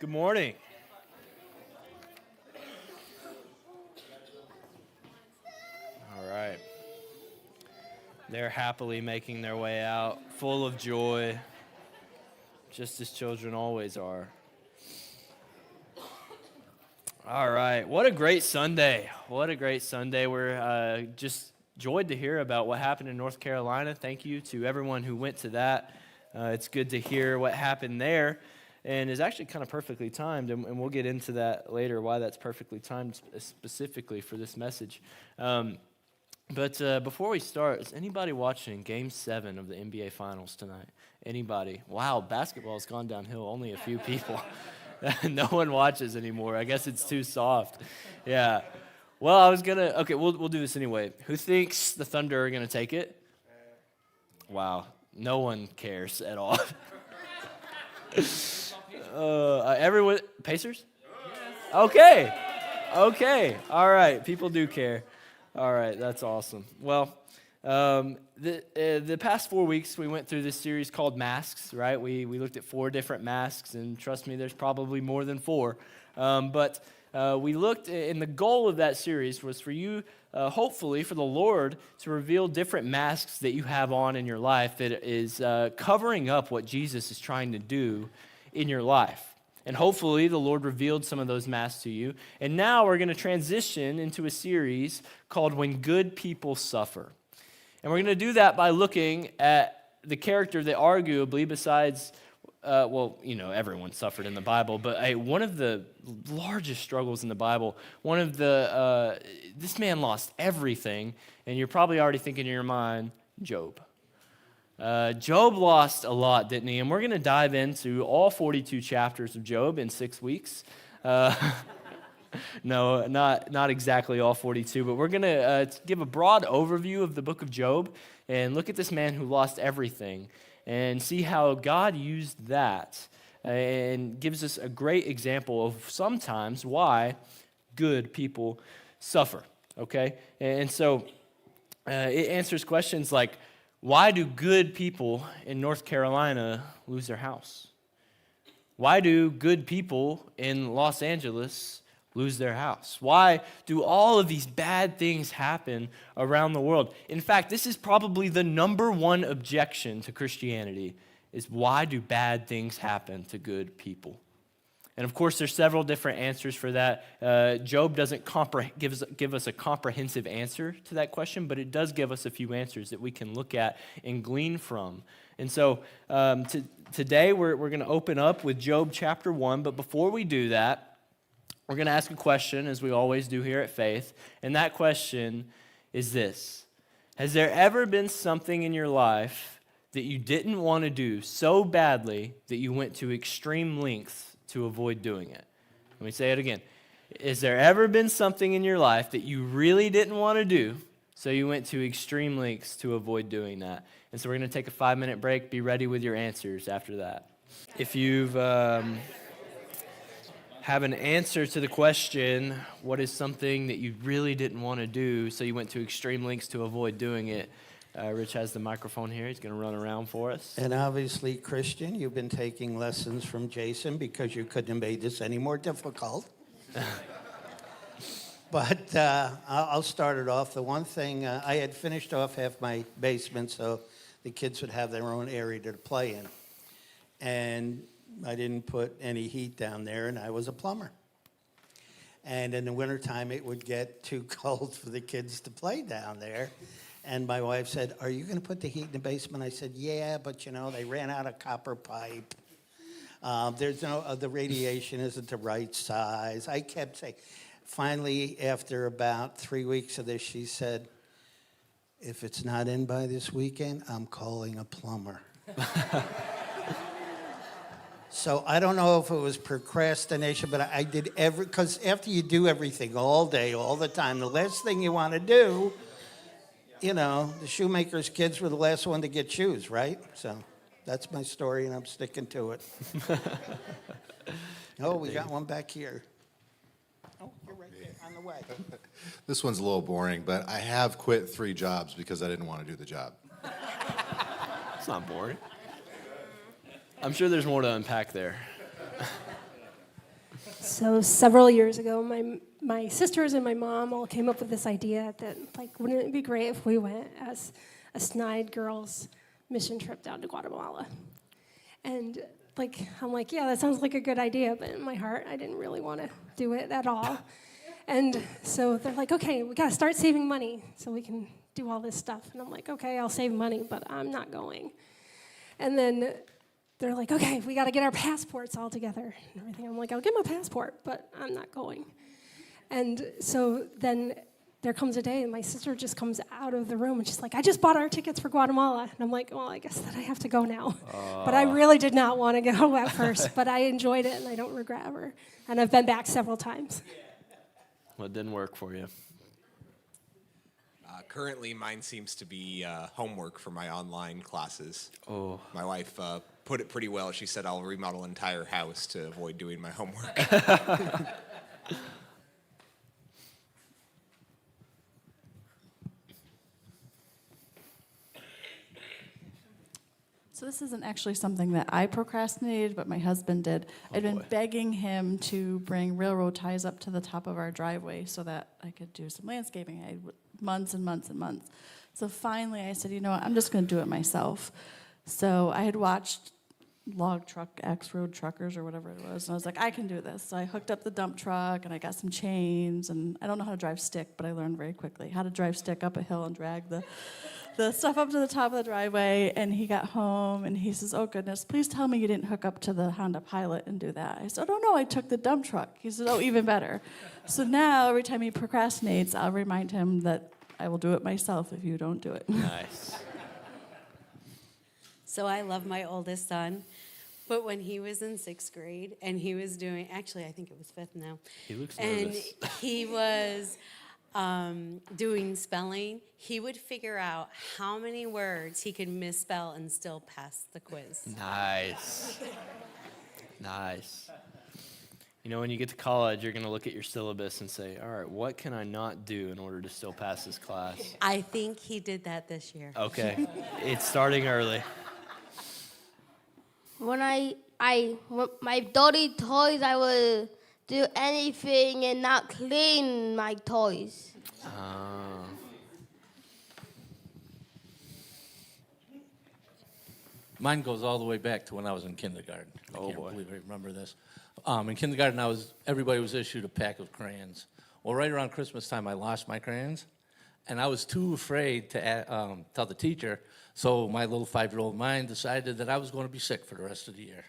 Good morning. All right. They're happily making their way out, full of joy, just as children always are. All right. What a great Sunday. What a great Sunday. We're just joyed to hear about what happened in North Carolina. Thank you to everyone who went to that. It's good to hear what happened there. And is actually kind of perfectly timed, and we'll get into that later, why that's perfectly timed specifically for this message. But before we start, is anybody watching Game 7 of the NBA Finals tonight? Anybody? Wow, basketball's gone downhill. Only a few people. No one watches anymore. I guess it's too soft. Yeah. Well, I was okay, we'll do this anyway. Who thinks the Thunder are going to take it? Wow, no one cares at all. Everyone, Pacers? Yes. Okay. All right. People do care. All right. That's awesome. Well, the past 4 weeks we went through this series called Masks. Right. We looked at 4 different masks, and trust me, there's probably more than 4. But we looked, and the goal of that series was for you, hopefully, for the Lord to reveal different masks that you have on in your life that is covering up what Jesus is trying to do in your life. And hopefully the Lord revealed some of those masks to you. And now we're going to transition into a series called When Good People Suffer. And we're going to do that by looking at the character that arguably, besides, everyone suffered in the Bible, but one of the largest struggles in the Bible, this man lost everything, and you're probably already thinking in your mind, Job. Job lost a lot, didn't he? And we're going to dive into all 42 chapters of Job in 6 weeks. No, not exactly all 42, but we're going to give a broad overview of the book of Job and look at this man who lost everything and see how God used that and gives us a great example of sometimes why good people suffer, okay? And so it answers questions like, why do good people in North Carolina lose their house? Why do good people in Los Angeles lose their house? Why do all of these bad things happen around the world? In fact, this is probably the number one objection to Christianity, is why do bad things happen to good people? And of course, there's several different answers for that. Job doesn't give us a comprehensive answer to that question, but it does give us a few answers that we can look at and glean from. And so today we're going to open up with Job chapter 1, but before we do that, we're going to ask a question, as we always do here at Faith, and that question is this: has there ever been something in your life that you didn't want to do so badly that you went to extreme lengths to avoid doing it? Let me say it again. Has there ever been something in your life that you really didn't want to do, so you went to extreme lengths to avoid doing that? And so we're going to take a 5-minute break. Be ready with your answers after that. If you've have an answer to the question, what is something that you really didn't want to do, so you went to extreme lengths to avoid doing it? Rich has the microphone here. He's going to run around for us. And obviously, Christian, you've been taking lessons from Jason because you couldn't have made this any more difficult. But I'll start it off. The one thing, I had finished off half my basement so the kids would have their own area to play in. And I didn't put any heat down there, and I was a plumber. And in the wintertime, it would get too cold for the kids to play down there. And my wife said, "Are you going to put the heat in the basement?" I said, "Yeah, but they ran out of copper pipe. The radiation isn't the right size." I kept saying. Finally, after about 3 weeks of this, she said, "If it's not in by this weekend, I'm calling a plumber." So I don't know if it was procrastination, but I did because after you do everything all day, all the time, the last thing you want to do, the shoemaker's kids were the last one to get shoes, right? So that's my story, and I'm sticking to it. Oh, we got one back here. Oh, you're right there on the way. This one's a little boring, but I have quit 3 jobs because I didn't want to do the job. It's not boring. I'm sure there's more to unpack there. So several years ago, my sisters and my mom all came up with this idea that, like, wouldn't it be great if we went as a Snide girls mission trip down to Guatemala? And like, I'm like, yeah, that sounds like a good idea, but in my heart, I didn't really want to do it at all. And so they're like, okay, we got to start saving money so we can do all this stuff. And I'm like, okay, I'll save money, but I'm not going. And then they're like, okay, we got to get our passports all together and everything. I'm like, I'll get my passport, but I'm not going. And so then there comes a day and my sister just comes out of the room and she's like, I just bought our tickets for Guatemala. And I'm like, well, I guess that I have to go now. But I really did not want to go at first, but I enjoyed it and I don't regret ever. And I've been back several times. Well, it didn't work for you. Currently, mine seems to be homework for my online classes. Oh. My wife put it pretty well. She said I'll remodel an entire house to avoid doing my homework. So this isn't actually something that I procrastinated, but my husband did. I'd been begging him to bring railroad ties up to the top of our driveway so that I could do some landscaping. I had months and months and months. So finally I said, you know what, I'm just going to do it myself. So I had watched Log Truck, X-Road Truckers or whatever it was, and I was like, I can do this. So I hooked up the dump truck and I got some chains, and I don't know how to drive stick, but I learned very quickly how to drive stick up a hill and drag the stuff up to the top of the driveway. And he got home and he says, oh goodness, please tell me you didn't hook up to the Honda Pilot and do that. I said, oh no, I took the dump truck. He said, oh, even better. So now every time he procrastinates, I'll remind him that I will do it myself if you don't do it. Nice. So I love my oldest son, but when he was in 6th grade and he was doing, actually I think it was 5th now. He looks and nervous. he was doing spelling, he would figure out how many words he could misspell and still pass the quiz. Nice. Nice. You know, when you get to college, you're going to look at your syllabus and say, all right, what can I not do in order to still pass this class? I think he did that this year. Okay. It's starting early. When when my dirty toys, I will do anything and not clean my toys. Mine goes all the way back to when I was in kindergarten. I Oh, can't boy. believe I remember this. In kindergarten, everybody was issued a pack of crayons. Well, right around Christmas time, I lost my crayons, and I was too afraid to tell the teacher, so my little 5-year-old mind decided that I was going to be sick for the rest of the year.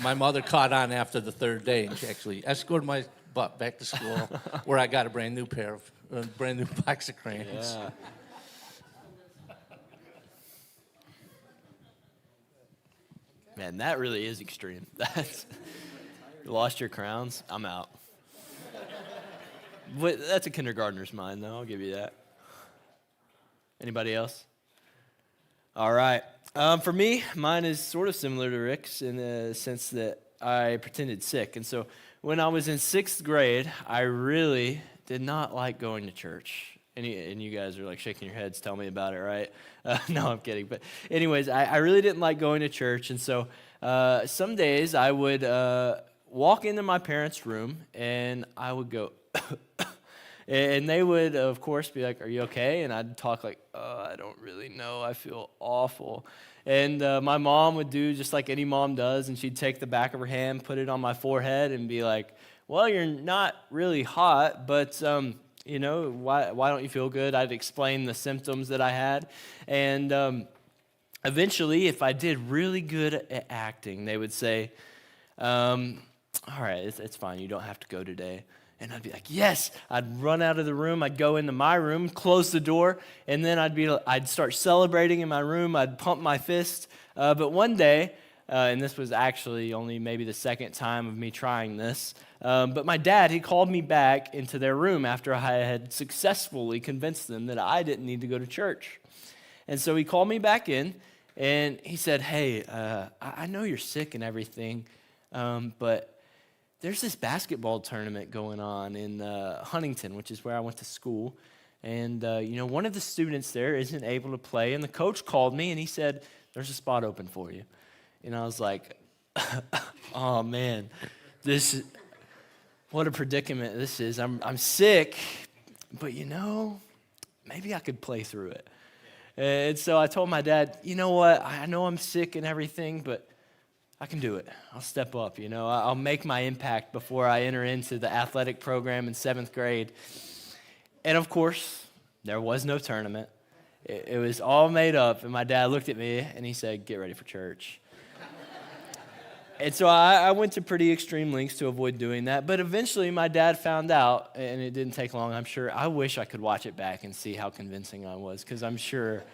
My mother caught on after the 3rd day, and she actually escorted my butt back to school, where I got a brand new box of crayons. Yeah. Man, that really is extreme. You lost your crowns? I'm out. But that's a kindergartner's mind, though. I'll give you that. Anybody else? All right. For me, mine is sort of similar to Rick's in the sense that I pretended sick. And so when I was in 6th grade, I really did not like going to church. And you guys are like shaking your heads, tell me about it, right? No, I'm kidding. But anyways, I really didn't like going to church. And so some days I would walk into my parents' room and I would go, and they would, of course, be like, are you okay? And I'd talk like, I don't really know. I feel awful. And my mom would do just like any mom does, and she'd take the back of her hand, put it on my forehead, and be like, well, you're not really hot, but you know, why don't you feel good? I'd explain the symptoms that I had. And eventually, if I did really good at acting, they would say, all right, it's fine. You don't have to go today. And I'd be like, yes. I'd run out of the room. I'd go into my room, close the door, and then I'd start celebrating in my room. I'd pump my fist. But one day, and this was actually only maybe the 2nd time of me trying this, but my dad, he called me back into their room after I had successfully convinced them that I didn't need to go to church. And so he called me back in, and he said, hey, I know you're sick and everything, but there's this basketball tournament going on in Huntington, which is where I went to school. And, you know, one of the students there isn't able to play. And the coach called me and he said, there's a spot open for you. And I was like, oh, man, this what a predicament this is. I'm sick, but maybe I could play through it. And so I told my dad, you know what? I know I'm sick and everything, but I can do it. I'll step up, I'll make my impact before I enter into the athletic program in 7th grade. And of course, there was no tournament. It was all made up, and my dad looked at me and he said, get ready for church. And so I went to pretty extreme lengths to avoid doing that, but eventually my dad found out, and it didn't take long, I'm sure. I wish I could watch it back and see how convincing I was, because I'm sure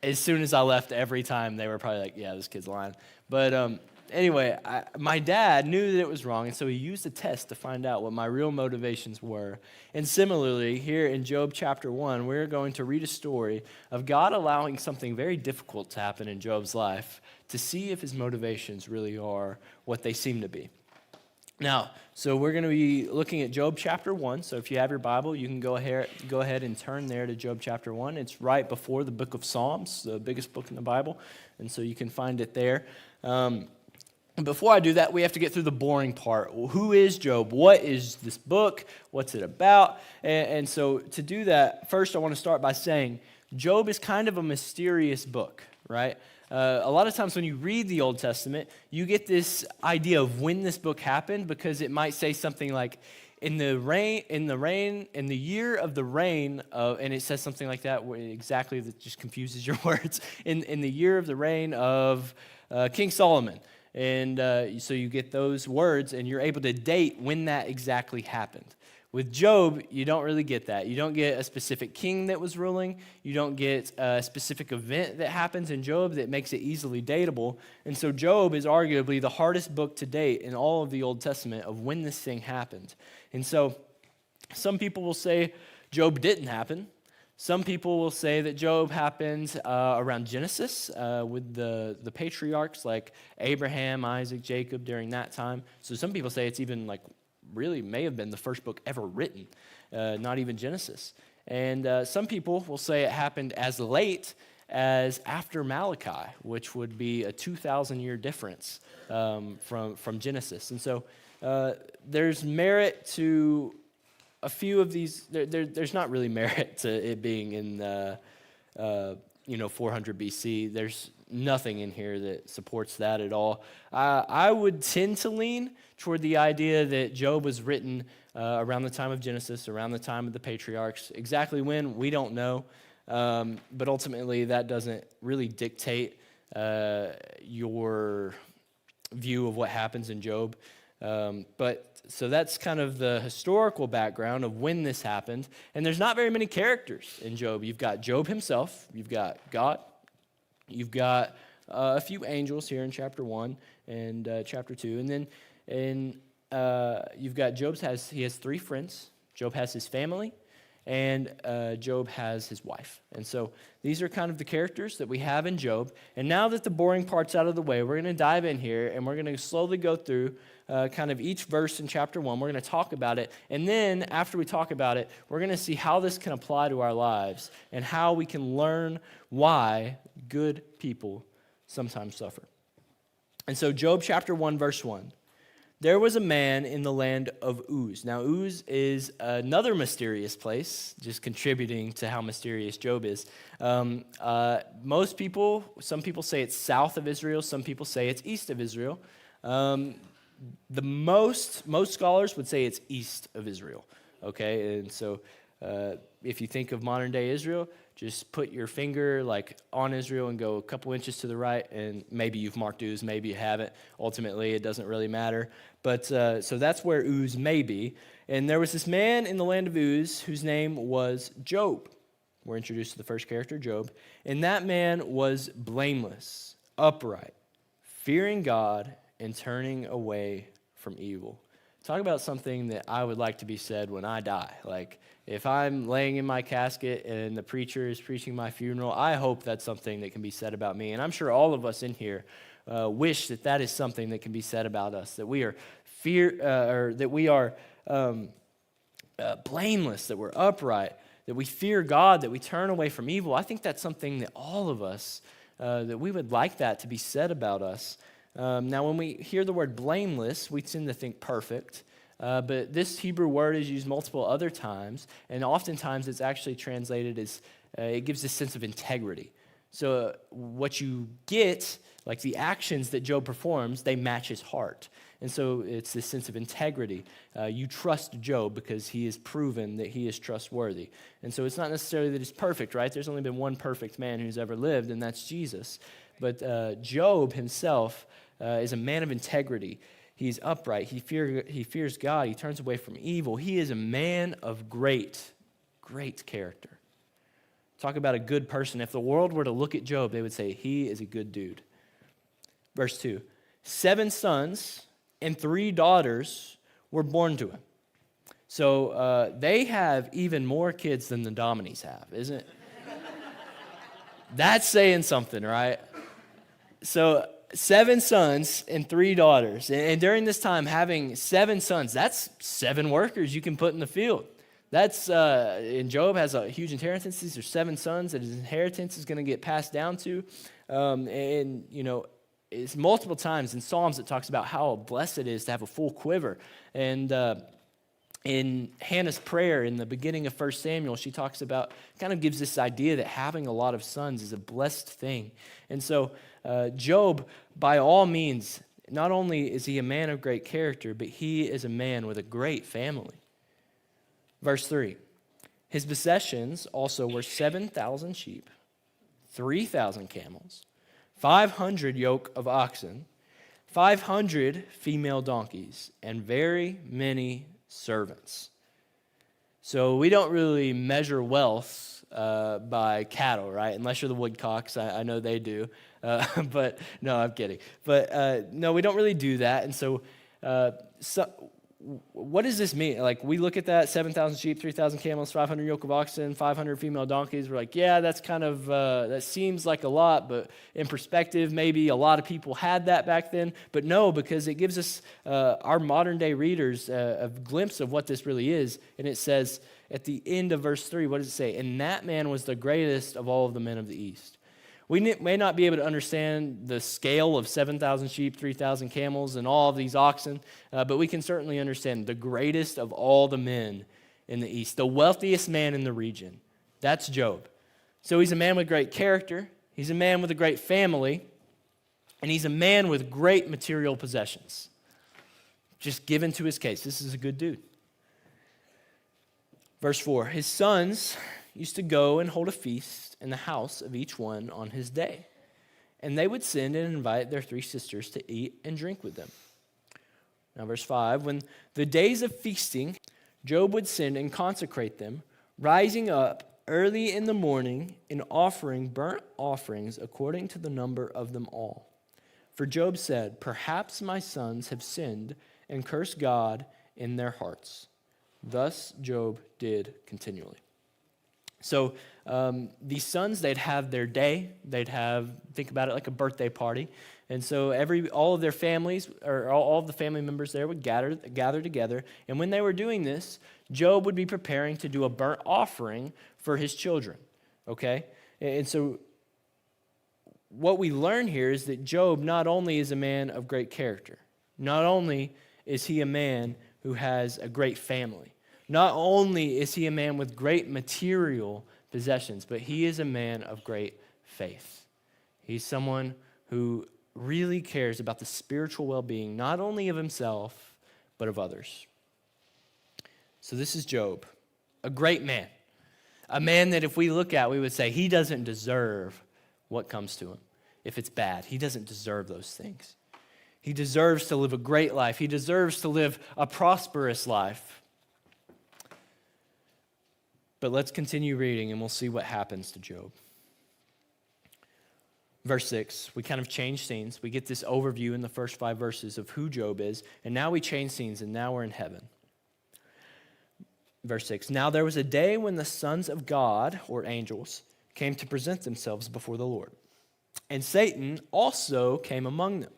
as soon as I left every time, they were probably like, yeah, this kid's lying. But anyway, my dad knew that it was wrong, and so he used a test to find out what my real motivations were. And similarly, here in Job chapter 1, we're going to read a story of God allowing something very difficult to happen in Job's life to see if his motivations really are what they seem to be. Now, so we're going to be looking at Job chapter 1. So if you have your Bible, you can go ahead and turn there to Job chapter 1. It's right before the book of Psalms, the biggest book in the Bible, and so you can find it there. Before I do that, we have to get through the boring part. Well, who is Job? What is this book? What's it about? And so to do that, first I want to start by saying Job is kind of a mysterious book, right? A lot of times when you read the Old Testament, you get this idea of when this book happened, because it might say something like, in the year of the reign of, and it says something like that, exactly, that just confuses your words, in the year of the reign of King Solomon. And so you get those words, and you're able to date when that exactly happened. With Job, you don't really get that. You don't get a specific king that was ruling. You don't get a specific event that happens in Job that makes it easily dateable. And so Job is arguably the hardest book to date in all of the Old Testament of when this thing happened. And so some people will say Job didn't happen. Some people will say that Job happened around Genesis with the patriarchs like Abraham, Isaac, Jacob during that time. So some people say it's even really may have been the first book ever written, not even Genesis. And some people will say it happened as late as after Malachi, which would be a 2,000-year difference from Genesis. And so there's merit to a few of these. There's not really merit to it being in 400 BC. There's nothing in here that supports that at all. I would tend to lean toward the idea that Job was written around the time of Genesis, around the time of the patriarchs. Exactly when, we don't know. But ultimately, that doesn't really dictate your view of what happens in Job. So that's kind of the historical background of when this happened. And there's not very many characters in Job. You've got Job himself. You've got God. You've got a few angels here in chapter 1 and chapter 2. And then you've got he has 3 friends. Job has his family, and Job has his wife. And so these are kind of the characters that we have in Job. And now that the boring part's out of the way, we're going to dive in here, and we're going to slowly go through kind of each verse in chapter 1. We're going to talk about it. And then after we talk about it, we're going to see how this can apply to our lives and how we can learn why good people sometimes suffer. And so Job chapter 1, verse 1. There was a man in the land of Uz. Now, Uz is another mysterious place, just contributing to how mysterious Job is. Some people say it's south of Israel. Some people say it's east of Israel. Most scholars would say it's east of Israel. Okay, and so if you think of modern day Israel, just put your finger on Israel and go a couple inches to the right, and maybe you've marked Uz, maybe you haven't. Ultimately, it doesn't really matter. But so that's where Uz may be. And there was this man in the land of Uz whose name was Job. We're introduced to the first character, Job. And that man was blameless, upright, fearing God, and turning away from evil. Talk about something that I would like to be said when I die. If I'm laying in my casket and the preacher is preaching my funeral, I hope that's something that can be said about me. And I'm sure all of us in here wish that is something that can be said about us, that we are blameless, that we're upright, that we fear God, that we turn away from evil. I think that's something that all of us, that we would like that to be said about us. Now, when we hear the word blameless, we tend to think perfect. but this Hebrew word is used multiple other times, and oftentimes it's actually translated as, it gives this sense of integrity. So what you get, like the actions that Job performs, they match his heart. And so it's this sense of integrity. You trust Job because he has proven that he is trustworthy. And so it's not necessarily that he's perfect, right? There's only been one perfect man who's ever lived, and that's Jesus. But Job himself is a man of integrity. He's upright. He fears God. He turns away from evil. He is a man of great character. Talk about a good person. If the world were to look at Job, they would say, he is a good dude. Verse 2, 7 sons and 3 daughters were born to him. So they have even more kids than the Dominies have, isn't it? That's saying something, right? So 7 sons and 3 daughters. And during this time, having 7 sons, that's 7 workers you can put in the field. That's, and Job has a huge inheritance. These are 7 sons that his inheritance is going to get passed down to. And, you know, it's multiple times in Psalms it talks about how blessed it is to have a full quiver. And in Hannah's prayer in the beginning of 1 Samuel, she talks about, kind of gives this idea that having a lot of sons is a blessed thing. And so Job, by all means, not only is he a man of great character, but he is a man with a great family. Verse 3, his possessions also were 7,000 sheep, 3,000 camels, 500 yoke of oxen, 500 female donkeys, and very many servants. So we don't really measure wealth by cattle, right? Unless you're the Woodcocks. I know they do. But no, I'm kidding. But no, we don't really do that. And so what does this mean? Like, we look at that, 7,000 sheep, 3,000 camels, 500 yoke of oxen, 500 female donkeys. We're like, yeah, that's kind of, that seems like a lot, but in perspective, maybe a lot of people had that back then. But no, because it gives us, our modern day readers, a glimpse of what this really is. And it says at the end of verse 3, what does it say? And that man was the greatest of all of the men of the East. We may not be able to understand the scale of 7,000 sheep, 3,000 camels, and all of these oxen, but we can certainly understand the greatest of all the men in the East, the wealthiest man in the region. That's Job. So he's a man with great character, he's a man with a great family, and he's a man with great material possessions. Just given to his case. This is a good dude. Verse 4, his sons used to go and hold a feast in the house of each one on his day. And they would send and invite their 3 sisters to eat and drink with them. Now, verse 5, when the days of feasting, Job would send and consecrate them, rising up early in the morning and offering burnt offerings according to the number of them all. For Job said, perhaps my sons have sinned and cursed God in their hearts. Thus Job did continually. So these sons, they'd have their day. They'd have, think about it like a birthday party. And so all of their families, or all of the family members there would gather together. And when they were doing this, Job would be preparing to do a burnt offering for his children. Okay? And so what we learn here is that Job not only is a man of great character, not only is he a man who has a great family, not only is he a man with great material possessions, but he is a man of great faith. He's someone who really cares about the spiritual well-being, not only of himself, but of others. So this is Job, a great man, a man that if we look at, we would say he doesn't deserve what comes to him. If it's bad, he doesn't deserve those things. He deserves to live a great life. He deserves to live a prosperous life. But let's continue reading and we'll see what happens to Job. Verse 6, we kind of change scenes. We get this overview in the first 5 verses of who Job is, and now we change scenes, and now we're in heaven. Verse 6, now there was a day when the sons of God, or angels, came to present themselves before the Lord. And Satan also came among them.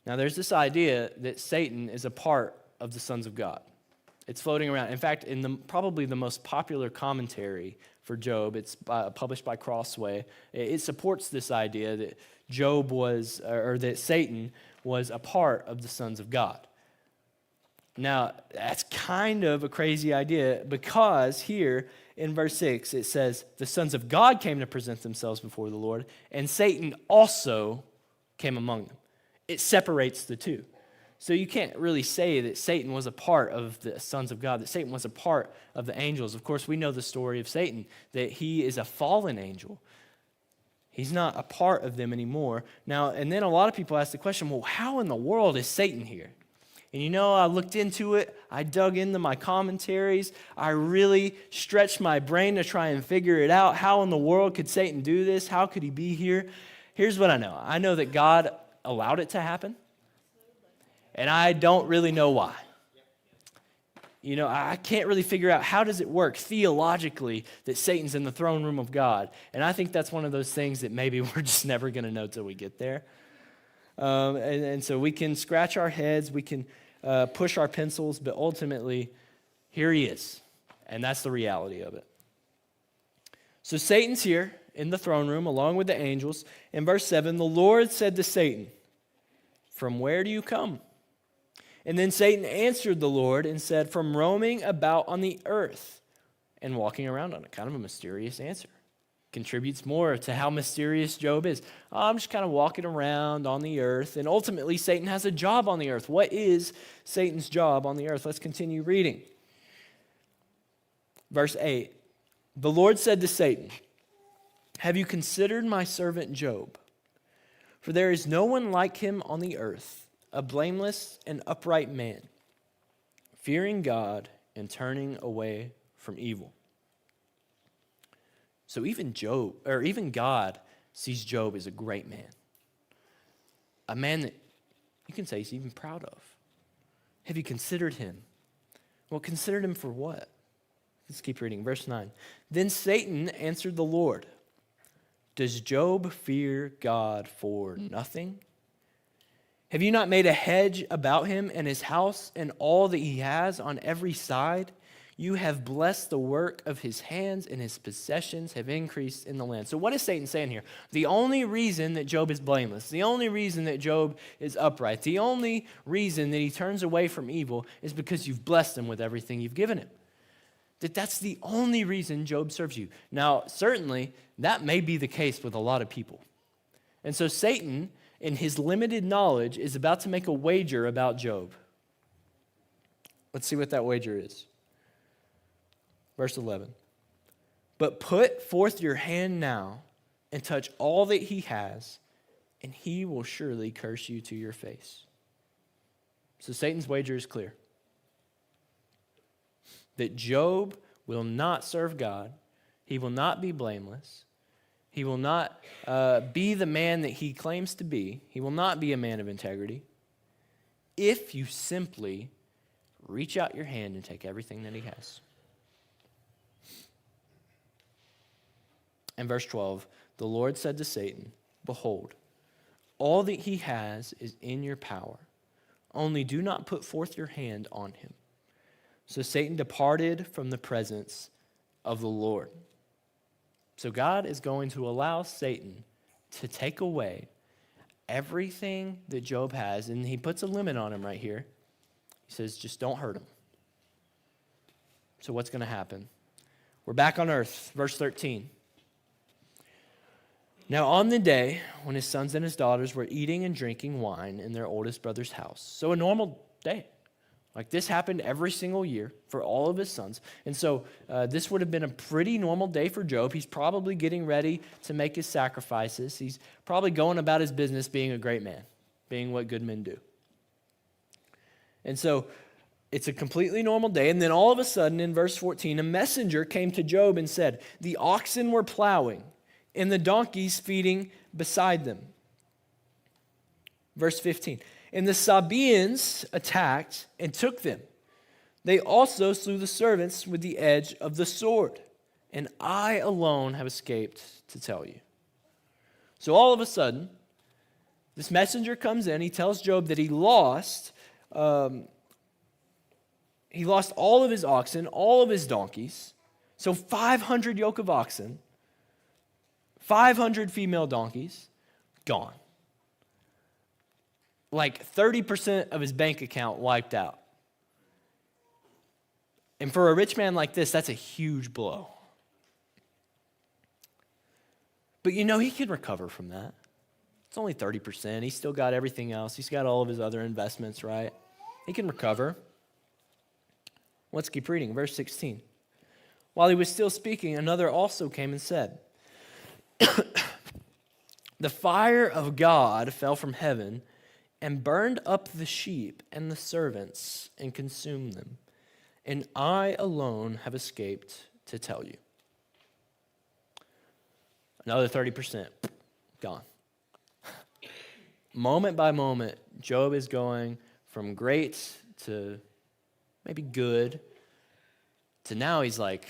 Now there's this idea that Satan is a part of the sons of God. It's floating around. In fact, in probably the most popular commentary for Job, it's published by Crossway, it supports this idea that Job was, or that Satan was a part of the sons of God. Now, that's kind of a crazy idea because here in verse 6 it says, the sons of God came to present themselves before the Lord, and Satan also came among them. It separates the two. So you can't really say that Satan was a part of the sons of God, that Satan was a part of the angels. Of course, we know the story of Satan, that he is a fallen angel. He's not a part of them anymore. Now, and then a lot of people ask the question, well, how in the world is Satan here? And you know, I looked into it. I dug into my commentaries. I really stretched my brain to try and figure it out. How in the world could Satan do this? How could he be here? Here's what I know. I know that God allowed it to happen. And I don't really know why. You know, I can't really figure out how does it work theologically that Satan's in the throne room of God. And I think that's one of those things that maybe we're just never going to know till we get there. And so we can scratch our heads, we can push our pencils, but ultimately, here he is. And that's the reality of it. So Satan's here in the throne room along with the angels. In verse 7, the Lord said to Satan, "From where do you come?" And then Satan answered the Lord and said, "From roaming about on the earth and walking around on it." Kind of a mysterious answer. Contributes more to how mysterious Job is. I'm just kind of walking around on the earth. And ultimately, Satan has a job on the earth. What is Satan's job on the earth? Let's continue reading. Verse 8. The Lord said to Satan, "Have you considered my servant Job? For there is no one like him on the earth, a blameless and upright man, fearing God and turning away from evil." So even God sees Job as a great man. A man that you can say he's even proud of. Have you considered him? Well, considered him for what? Let's keep reading. Verse 9. Then Satan answered the Lord, "Does Job fear God for nothing? Have you not made a hedge about him and his house and all that he has on every side? You have blessed the work of his hands, and his possessions have increased in the land." So what is Satan saying here? The only reason that Job is blameless, the only reason that Job is upright, the only reason that he turns away from evil is because you've blessed him with everything you've given him. That's the only reason Job serves you. Now, certainly, that may be the case with a lot of people. And so Satan, in his limited knowledge, is about to make a wager about Job. Let's see what that wager is. Verse 11. But put forth your hand now and touch all that he has, and he will surely curse you to your face. So Satan's wager is clear. That Job will not serve God. He will not be blameless. He will not be the man that he claims to be. He will not be a man of integrity if you simply reach out your hand and take everything that he has. And verse 12, the Lord said to Satan, "Behold, all that he has is in your power. Only do not put forth your hand on him." So Satan departed from the presence of the Lord. So God is going to allow Satan to take away everything that Job has. And he puts a limit on him right here. He says, just don't hurt him. So what's going to happen? We're back on earth, verse 13. Now on the day when his sons and his daughters were eating and drinking wine in their oldest brother's house. So a normal day. Like this happened every single year for all of his sons. And so this would have been a pretty normal day for Job. He's probably getting ready to make his sacrifices. He's probably going about his business being a great man, being what good men do. And so it's a completely normal day. And then all of a sudden in verse 14, a messenger came to Job and said, "The oxen were plowing and the donkeys feeding beside them." Verse 15, and the Sabaeans attacked and took them. They also slew the servants with the edge of the sword, and I alone have escaped to tell you. So all of a sudden, this messenger comes in. He tells Job that he lost all of his oxen, all of his donkeys. So 500 yoke of oxen, 500 female donkeys, gone. Like 30% of his bank account wiped out. And for a rich man like this, that's a huge blow. But he can recover from that. It's only 30%. He's still got everything else. He's got all of his other investments, right? He can recover. Let's keep reading. Verse 16. While he was still speaking, another also came and said, the fire of God fell from heaven and burned up the sheep and the servants and consumed them. And I alone have escaped to tell you. Another 30%, gone. Moment by moment, Job is going from great to maybe good to now he's like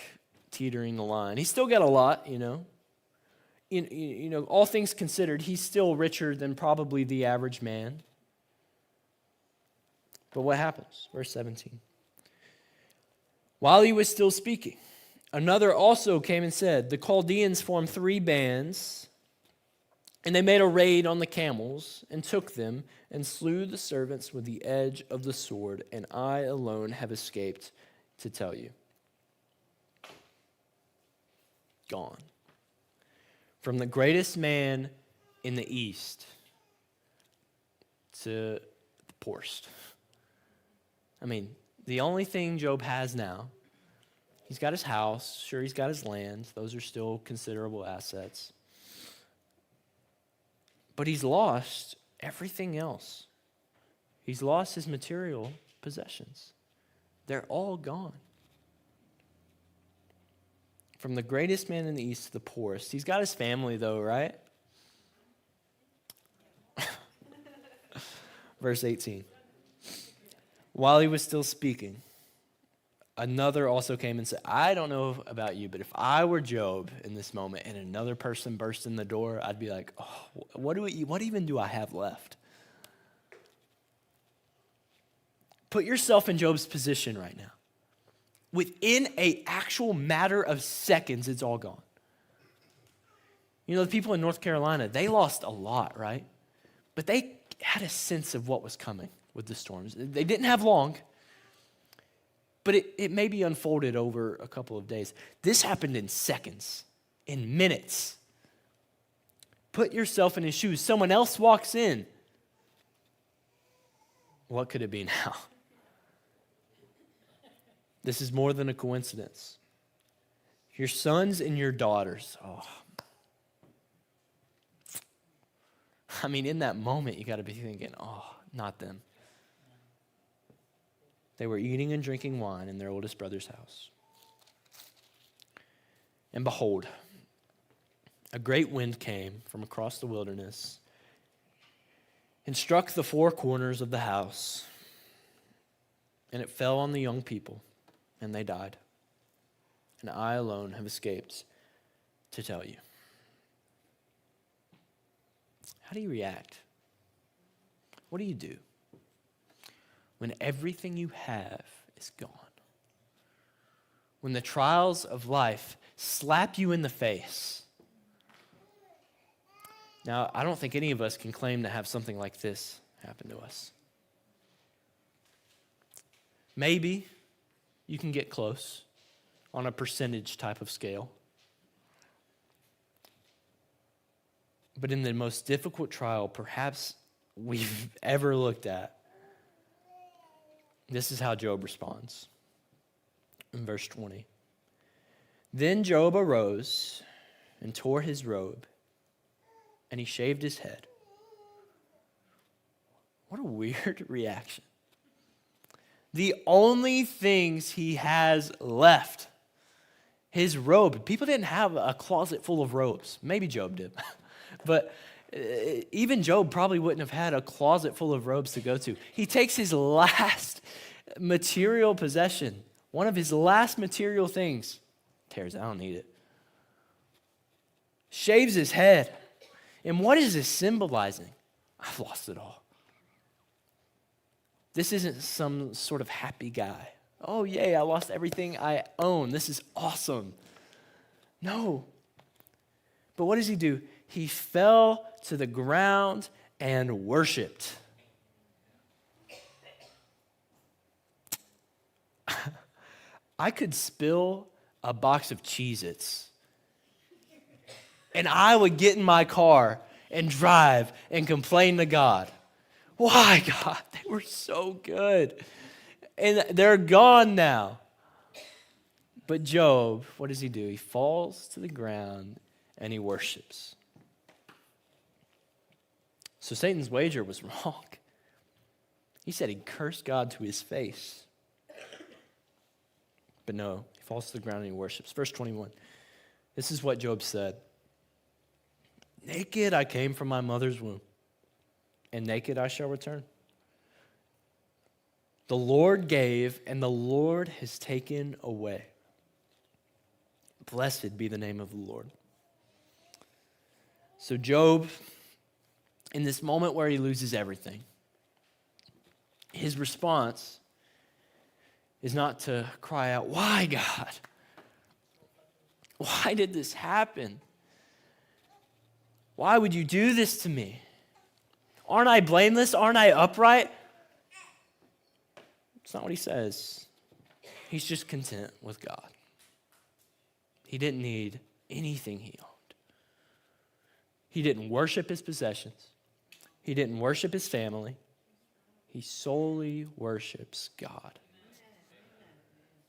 teetering the line. He's still got a lot, all things considered, he's still richer than probably the average man. But what happens? Verse 17. While he was still speaking, another also came and said, the Chaldeans formed 3 bands, and they made a raid on the camels and took them and slew the servants with the edge of the sword, and I alone have escaped to tell you. Gone. From the greatest man in the East to the poorest. I mean, the only thing Job has now, he's got his house, sure, he's got his land. Those are still considerable assets. But he's lost everything else. He's lost his material possessions. They're all gone. From the greatest man in the East to the poorest. He's got his family, though, right? Verse 18. While he was still speaking, another also came and said, I don't know about you, but if I were Job in this moment and another person burst in the door, I'd be like, oh, what even do I have left? Put yourself in Job's position right now. Within an actual matter of seconds, it's all gone. The people in North Carolina, they lost a lot, right? But they had a sense of what was coming with the storms. They didn't have long, but it maybe unfolded over a couple of days. This happened in seconds, in minutes. Put yourself in his shoes. Someone else walks in. What could it be now? This is more than a coincidence. Your sons and your daughters. Oh. I mean, in that moment, you got to be thinking, oh, not them. They were eating and drinking wine in their oldest brother's house. And behold, a great wind came from across the wilderness and struck the 4 corners of the house, and it fell on the young people, and they died. And I alone have escaped to tell you. How do you react? What do you do when everything you have is gone? When the trials of life slap you in the face. Now, I don't think any of us can claim to have something like this happen to us. Maybe you can get close on a percentage type of scale. But in the most difficult trial perhaps we've ever looked at, this is how Job responds. In verse 20. Then Job arose and tore his robe, and he shaved his head. What a weird reaction. The only things he has left, his robe. People didn't have a closet full of robes. Maybe Job did. But even Job probably wouldn't have had a closet full of robes to go to. He takes his last material possession, one of his last material things, tears, I don't need it, shaves his head. And what is this symbolizing? I've lost it all. This isn't some sort of happy guy. Oh, yay, I lost everything I own. This is awesome. No. But what does he do? He fell to the ground and worshiped. I could spill a box of Cheez-Its, and I would get in my car and drive and complain to God. Why, God? They were so good. And they're gone now. But Job, what does he do? He falls to the ground and he worships. So Satan's wager was wrong. He said he'd curse God to his face. But no, he falls to the ground and he worships. Verse 21. This is what Job said. Naked I came from my mother's womb, and naked I shall return. The Lord gave, and the Lord has taken away. Blessed be the name of the Lord. So Job, in this moment where he loses everything, his response is not to cry out, why, God? Why did this happen? Why would you do this to me? Aren't I blameless? Aren't I upright? It's not what he says. He's just content with God. He didn't need anything he owned. He didn't worship his possessions. He didn't worship his family. He solely worships God.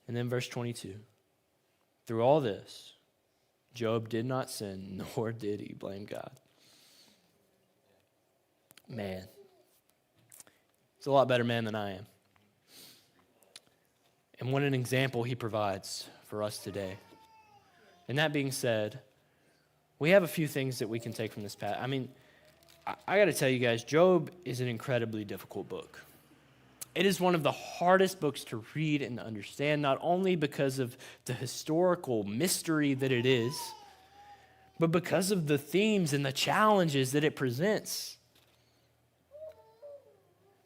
And then verse 22. Through all this, Job did not sin, nor did he blame God. Man. He's a lot better man than I am. And what an example he provides for us today. And that being said, we have a few things that we can take from this passage. I mean, I got to tell you guys, Job is an incredibly difficult book. It is one of the hardest books to read and understand, not only because of the historical mystery that it is, but because of the themes and the challenges that it presents.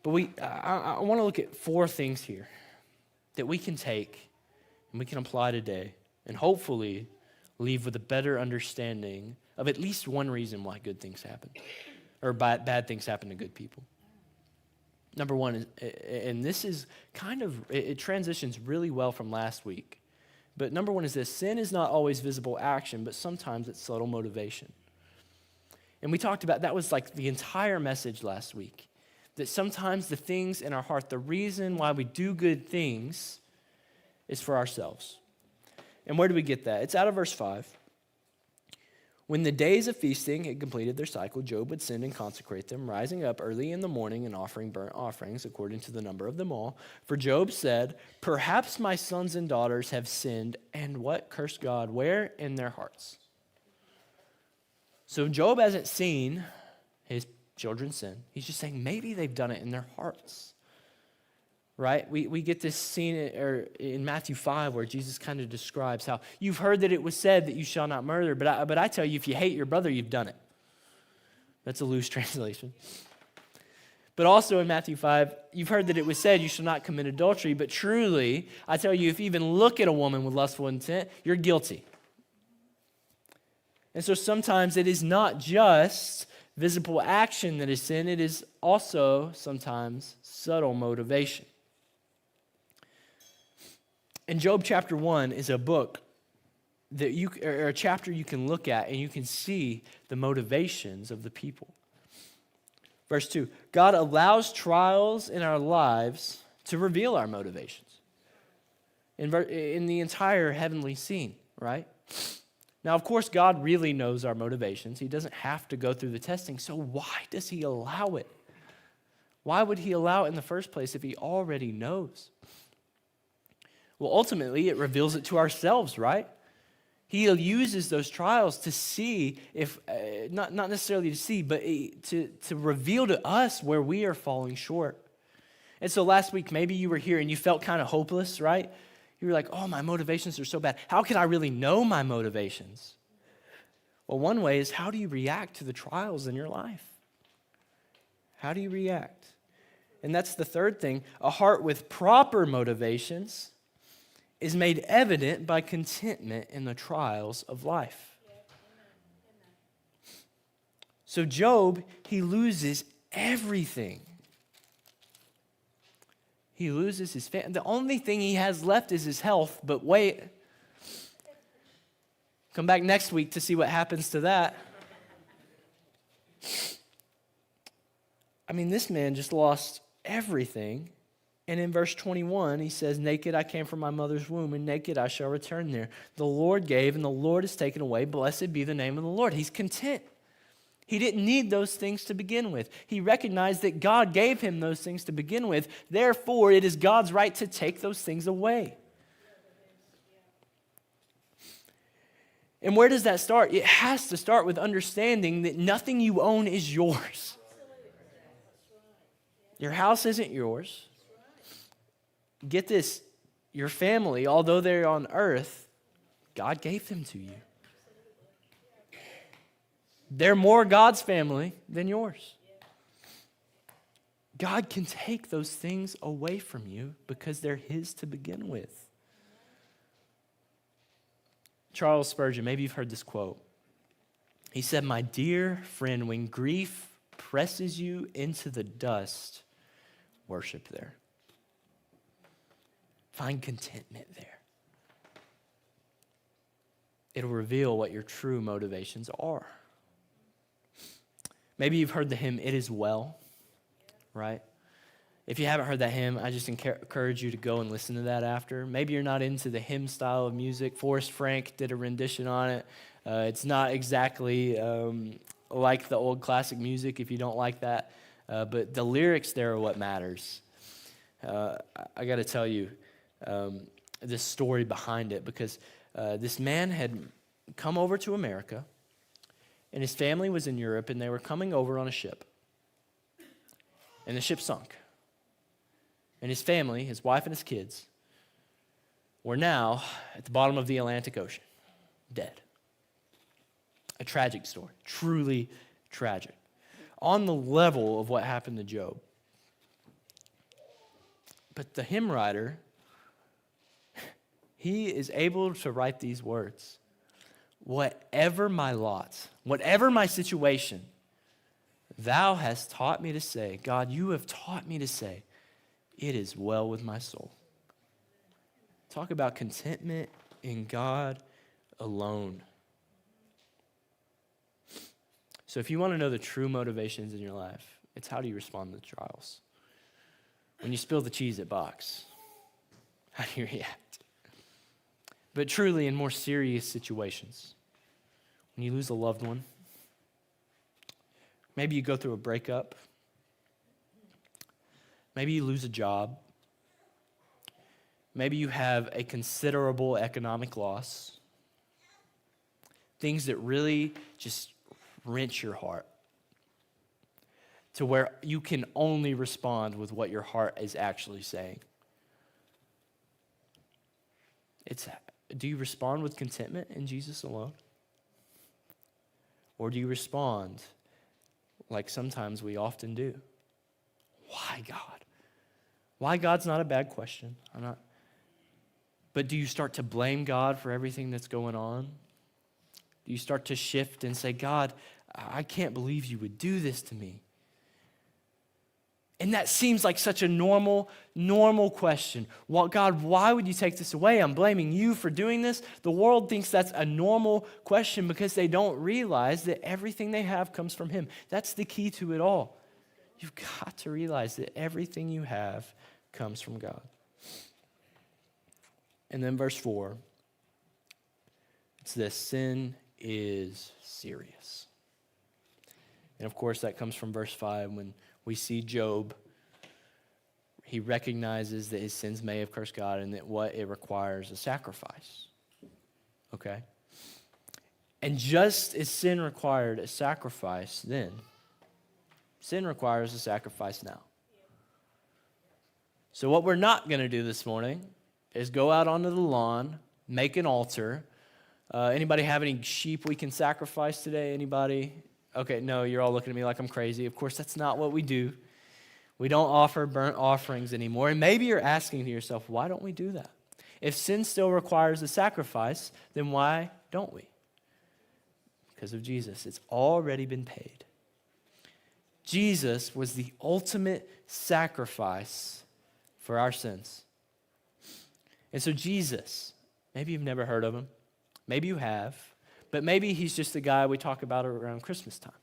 But I want to look at 4 things here that we can take and we can apply today and hopefully leave with a better understanding of at least one reason why good things happen or bad things happen to good people. Number one, is, and this is kind of, it transitions really well from last week. But number one is this: sin is not always visible action, but sometimes it's subtle motivation. And we talked about, that was like the entire message last week. That sometimes the things in our heart, the reason why we do good things is for ourselves. And where do we get that? It's out of verse 5. When the days of feasting had completed their cycle, Job would send and consecrate them, rising up early in the morning and offering burnt offerings according to the number of them all. For Job said, perhaps my sons and daughters have sinned, and what? Cursed God. Where? In their hearts. So Job hasn't seen his children sin. He's just saying maybe they've done it in their hearts. Right? We get this scene in Matthew 5 where Jesus kind of describes how you've heard that it was said that you shall not murder, but I tell you, if you hate your brother, you've done it. That's a loose translation. But also in Matthew 5, you've heard that it was said you shall not commit adultery, but truly, I tell you, if you even look at a woman with lustful intent, you're guilty. And so sometimes it is not just visible action that is sin, it is also sometimes subtle motivation. And Job chapter 1 is a book that or a chapter you can look at and you can see the motivations of the people. Verse 2, God allows trials in our lives to reveal our motivations in the entire heavenly scene, right? Now, of course, God really knows our motivations. He doesn't have to go through the testing, so why does he allow it? Why would he allow it in the first place if he already knows? Well, ultimately, it reveals it to ourselves, right? He uses those trials to see if, not necessarily to see, but to reveal to us where we are falling short. And so last week, maybe you were here and you felt kind of hopeless, right? You were like, oh, my motivations are so bad. How can I really know my motivations? Well, one way is, how do you react to the trials in your life? How do you react? And that's the third thing. A heart with proper motivations is made evident by contentment in the trials of life. So Job, he loses everything. He loses his family. The only thing he has left is his health, but wait. Come back next week to see what happens to that. I mean, this man just lost everything. And in verse 21, he says, naked I came from my mother's womb, and naked I shall return there. The Lord gave, and the Lord has taken away. Blessed be the name of the Lord. He's content. He didn't need those things to begin with. He recognized that God gave him those things to begin with. Therefore, it is God's right to take those things away. And where does that start? It has to start with understanding that nothing you own is yours. Your house isn't yours. Get this, your family, although they're on earth, God gave them to you. They're more God's family than yours. God can take those things away from you because they're his to begin with. Charles Spurgeon, maybe you've heard this quote. He said, my dear friend, when grief presses you into the dust, worship there. Find contentment there. It'll reveal what your true motivations are. Maybe you've heard the hymn, It Is Well, right? If you haven't heard that hymn, I just encourage you to go and listen to that after. Maybe you're not into the hymn style of music. Forrest Frank did a rendition on it. It's not exactly like the old classic music if you don't like that, but the lyrics there are what matters. I got to tell you this story behind it, because this man had come over to America, and his family was in Europe, and they were coming over on a ship. And the ship sunk. And his family, his wife and his kids, were now at the bottom of the Atlantic Ocean, dead. A tragic story, truly tragic. On the level of what happened to Job. But the hymn writer, he is able to write these words. Whatever my lot, whatever my situation, thou hast taught me to say, God, you have taught me to say, it is well with my soul. Talk about contentment in God alone. So if you want to know the true motivations in your life, it's how do you respond to the trials? When you spill the cheese at Box, how do you react? But truly, in more serious situations, when you lose a loved one, maybe you go through a breakup, maybe you lose a job, maybe you have a considerable economic loss, things that really just wrench your heart to where you can only respond with what your heart is actually saying. Do you respond with contentment in Jesus alone? Or do you respond like sometimes we often do? Why God? Why God's not a bad question. But do you start to blame God for everything that's going on? Do you start to shift and say, God, I can't believe you would do this to me? And that seems like such a normal question. Well, God, why would you take this away? I'm blaming you for doing this. The world thinks that's a normal question because they don't realize that everything they have comes from him. That's the key to it all. You've got to realize that everything you have comes from God. And then verse 4, it's this: sin is serious. And of course, that comes from verse 5 when we see Job. He recognizes that his sins may have cursed God and that what it requires a sacrifice. Okay? And just as sin required a sacrifice then, sin requires a sacrifice now. So what we're not going to do this morning is go out onto the lawn, make an altar. Anybody have any sheep we can sacrifice today? Anybody? Okay, no, you're all looking at me like I'm crazy. Of course, that's not what we do. We don't offer burnt offerings anymore. And maybe you're asking to yourself, why don't we do that? If sin still requires a sacrifice, then why don't we? Because of Jesus. It's already been paid. Jesus was the ultimate sacrifice for our sins. And so Jesus, maybe you've never heard of him. Maybe you have. But maybe he's just the guy we talk about around Christmas time.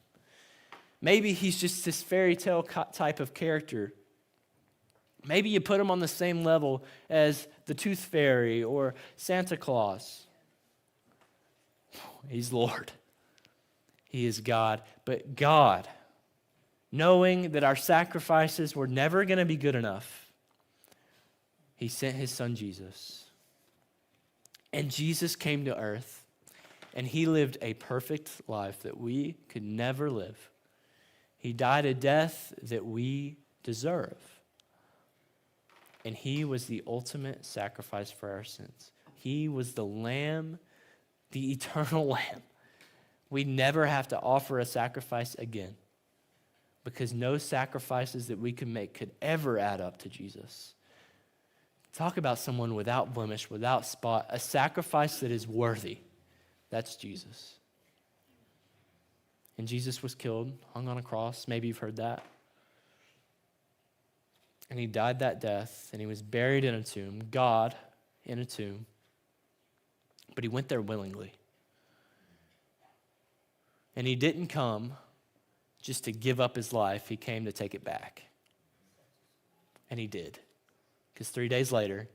Maybe he's just this fairy tale type of character. Maybe you put him on the same level as the Tooth Fairy or Santa Claus. He's Lord. He is God. But God, knowing that our sacrifices were never going to be good enough, he sent his son Jesus. And Jesus came to earth, and he lived a perfect life that we could never live. He died a death that we deserve. And he was the ultimate sacrifice for our sins. He was the Lamb, the eternal Lamb. We never have to offer a sacrifice again, because no sacrifices that we can make could ever add up to Jesus. Talk about someone without blemish, without spot, a sacrifice that is worthy. That's Jesus. And Jesus was killed, hung on a cross. Maybe you've heard that. And he died that death, and he was buried in a tomb, God in a tomb. But he went there willingly. And he didn't come just to give up his life. He came to take it back. And he did. Because 3 days later,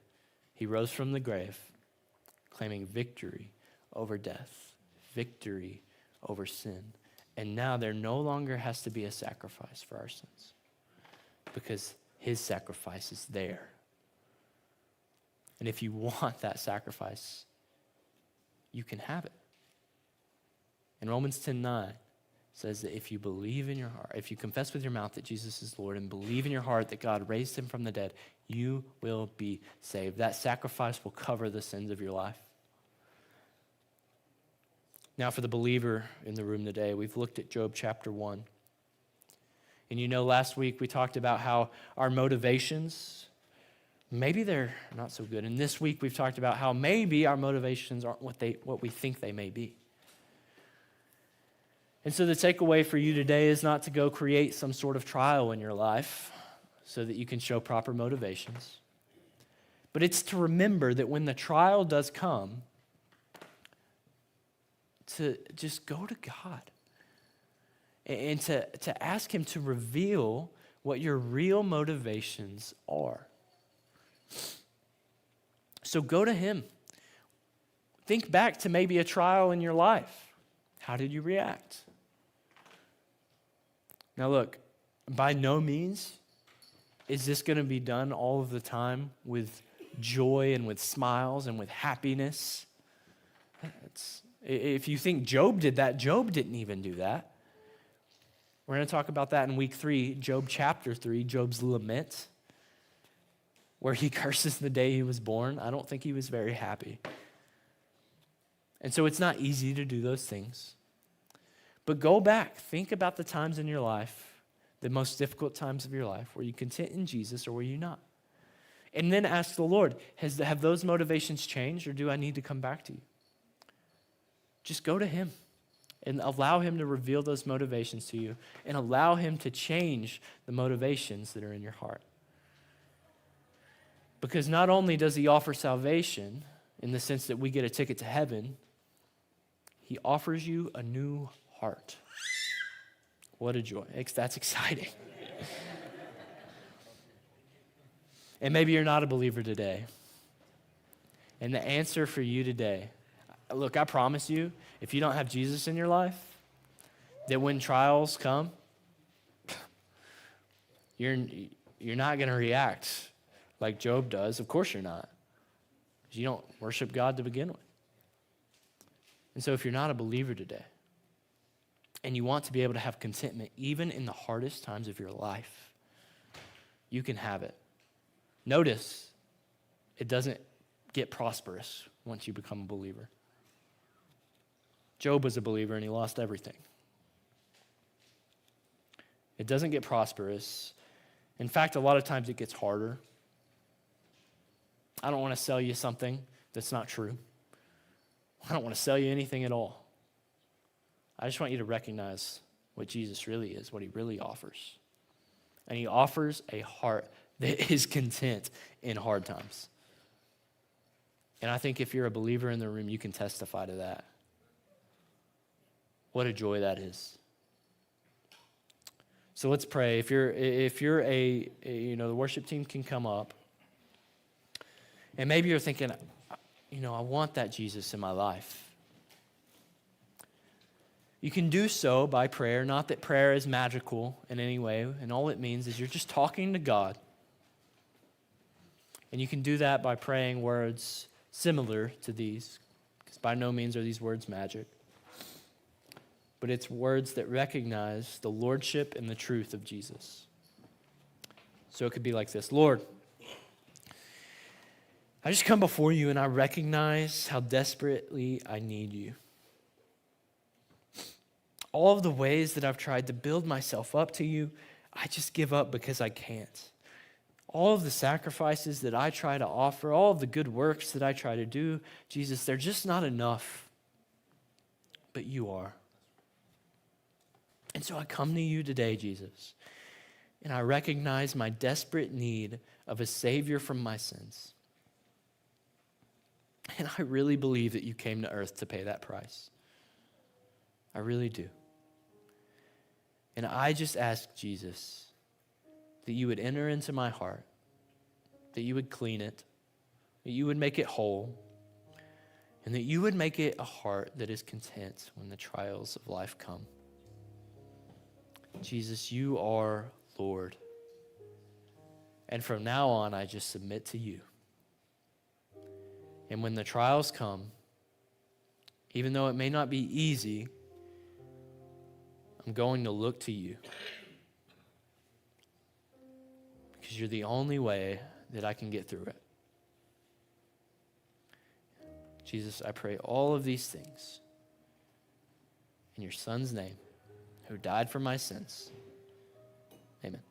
he rose from the grave, claiming victory over death, victory over sin. And now there no longer has to be a sacrifice for our sins, because his sacrifice is there. And if you want that sacrifice, you can have it. In Romans 10:9, says that if you believe in your heart, if you confess with your mouth that Jesus is Lord and believe in your heart that God raised him from the dead, you will be saved. That sacrifice will cover the sins of your life. Now, for the believer in the room today, we've looked at Job chapter 1. And you know, last week we talked about how our motivations, maybe they're not so good. And this week we've talked about how maybe our motivations aren't what we think they may be. And so the takeaway for you today is not to go create some sort of trial in your life so that you can show proper motivations. But it's to remember that when the trial does come, to just go to God and to ask him to reveal what your real motivations are. So go to him. Think back to maybe a trial in your life. How did you react? Now look, by no means is this going to be done all of the time with joy and with smiles and with happiness. If you think Job did that, Job didn't even do that. We're going to talk about that in week 3, Job chapter 3, Job's lament, where he curses the day he was born. I don't think he was very happy. And so it's not easy to do those things. But go back, think about the times in your life, the most difficult times of your life. Were you content in Jesus or were you not? And then ask the Lord, have those motivations changed, or do I need to come back to you? Just go to him and allow him to reveal those motivations to you, and allow him to change the motivations that are in your heart. Because not only does he offer salvation in the sense that we get a ticket to heaven, he offers you a new heart. What a joy. That's exciting. And maybe you're not a believer today. And the answer for you today, look, I promise you, if you don't have Jesus in your life, that when trials come, you're not going to react like Job does. Of course you're not. Because you don't worship God to begin with. And so if you're not a believer today, and you want to be able to have contentment even in the hardest times of your life, you can have it. Notice, it doesn't get prosperous once you become a believer. Job was a believer and he lost everything. It doesn't get prosperous. In fact, a lot of times it gets harder. I don't want to sell you something that's not true. I don't want to sell you anything at all. I just want you to recognize what Jesus really is, what he really offers. And he offers a heart that is content in hard times. And I think if you're a believer in the room, you can testify to that. What a joy that is. So let's pray. If you're the worship team can come up. And maybe you're thinking, I want that Jesus in my life. You can do so by prayer, not that prayer is magical in any way, and all it means is you're just talking to God. And you can do that by praying words similar to these, because by no means are these words magic. But it's words that recognize the lordship and the truth of Jesus. So it could be like this: Lord, I just come before you and I recognize how desperately I need you. All of the ways that I've tried to build myself up to you, I just give up because I can't. All of the sacrifices that I try to offer, all of the good works that I try to do, Jesus, they're just not enough. But you are. And so I come to you today, Jesus, and I recognize my desperate need of a Savior from my sins. And I really believe that you came to earth to pay that price. I really do. And I just ask, Jesus, that you would enter into my heart, that you would clean it, that you would make it whole, and that you would make it a heart that is content when the trials of life come. Jesus, you are Lord. And from now on, I just submit to you. And when the trials come, even though it may not be easy, I'm going to look to you. Because you're the only way that I can get through it. Jesus, I pray all of these things in your Son's name, who died for my sins. Amen.